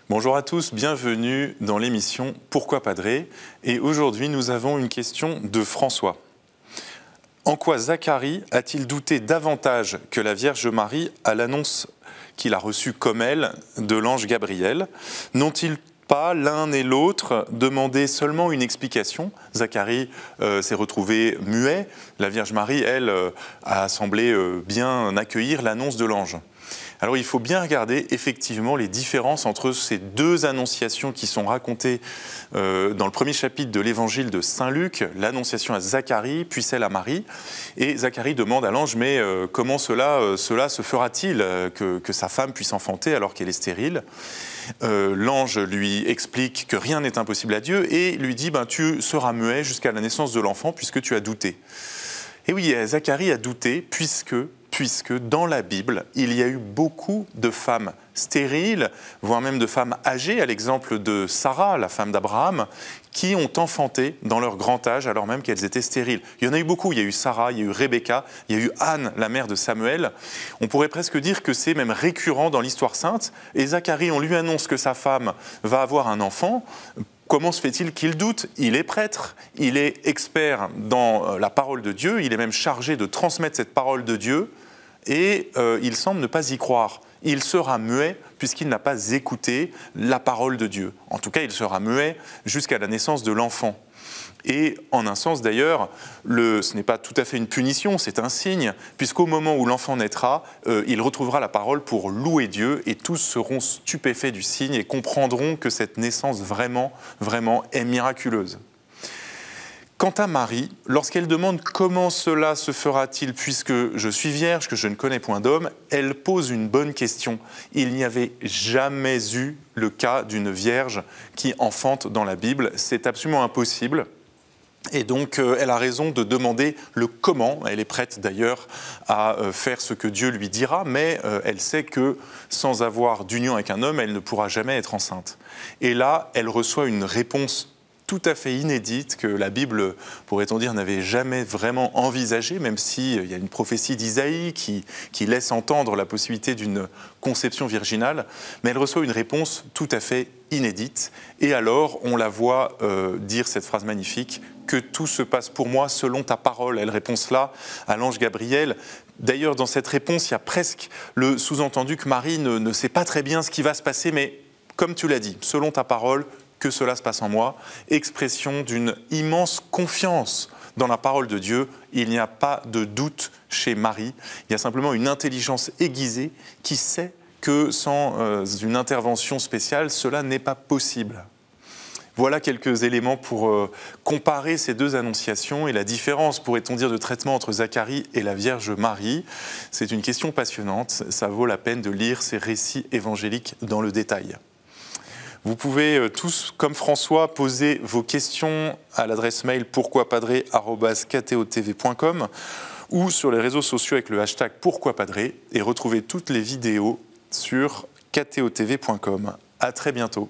Bonjour à tous, bienvenue dans l'émission Pourquoi Padré. Et aujourd'hui, nous avons une question de François. En quoi Zacharie a-t-il douté davantage que la Vierge Marie à l'annonce qu'il a reçue comme elle de l'ange Gabriel? N'ont-ils pas l'un et l'autre demandé seulement une explication? Zacharie s'est retrouvé muet. La Vierge Marie, elle, a semblé bien accueillir l'annonce de l'ange. Alors il faut bien regarder effectivement les différences entre ces deux annonciations qui sont racontées dans le premier chapitre de l'évangile de Saint Luc, l'annonciation à Zacharie, puis celle à Marie. Et Zacharie demande à l'ange, mais comment cela se fera-t-il que sa femme puisse enfanter alors qu'elle est stérile? L'ange lui explique que rien n'est impossible à Dieu et lui dit, tu seras muet jusqu'à la naissance de l'enfant puisque tu as douté. Et oui, Zacharie a douté puisque dans la Bible, il y a eu beaucoup de femmes stériles, voire même de femmes âgées, à l'exemple de Sarah, la femme d'Abraham, qui ont enfanté dans leur grand âge alors même qu'elles étaient stériles. Il y en a eu beaucoup, il y a eu Sarah, il y a eu Rebecca, il y a eu Anne, la mère de Samuel. On pourrait presque dire que c'est même récurrent dans l'histoire sainte. Et Zacharie, on lui annonce que sa femme va avoir un enfant. Comment se fait-il qu'il doute? Il est prêtre, il est expert dans la parole de Dieu, il est même chargé de transmettre cette parole de Dieu, et il semble ne pas y croire. Il sera muet puisqu'il n'a pas écouté la parole de Dieu. En tout cas, il sera muet jusqu'à la naissance de l'enfant. Et en un sens d'ailleurs, ce n'est pas tout à fait une punition, c'est un signe, puisqu'au moment où l'enfant naîtra, il retrouvera la parole pour louer Dieu, et tous seront stupéfaits du signe et comprendront que cette naissance vraiment est miraculeuse. Quant à Marie, lorsqu'elle demande comment cela se fera-t-il puisque je suis vierge, que je ne connais point d'homme, elle pose une bonne question. Il n'y avait jamais eu le cas d'une vierge qui enfante dans la Bible, c'est absolument impossible. Et donc, elle a raison de demander le comment. Elle est prête d'ailleurs à faire ce que Dieu lui dira, mais elle sait que sans avoir d'union avec un homme, elle ne pourra jamais être enceinte. Et là, elle reçoit une réponse tout à fait inédite que la Bible, pourrait-on dire, n'avait jamais vraiment envisagée, même s'il y a une prophétie d'Isaïe qui laisse entendre la possibilité d'une conception virginale, mais elle reçoit une réponse tout à fait inédite. Et alors, on la voit dire cette phrase magnifique, « Que tout se passe pour moi selon ta parole ». Elle répond cela à l'ange Gabriel. D'ailleurs, dans cette réponse, il y a presque le sous-entendu que Marie ne sait pas très bien ce qui va se passer, mais comme tu l'as dit, selon ta parole, que cela se passe en moi, expression d'une immense confiance dans la parole de Dieu. Il n'y a pas de doute chez Marie, il y a simplement une intelligence aiguisée qui sait que sans une intervention spéciale, cela n'est pas possible. Voilà quelques éléments pour comparer ces deux annonciations et la différence, pourrait-on dire, de traitement entre Zacharie et la Vierge Marie. C'est une question passionnante, ça vaut la peine de lire ces récits évangéliques dans le détail. Vous pouvez tous, comme François, poser vos questions à l'adresse mail pourquoipadré@ktotv.com ou sur les réseaux sociaux avec le hashtag pourquoipadré et retrouver toutes les vidéos sur ktotv.com. À très bientôt.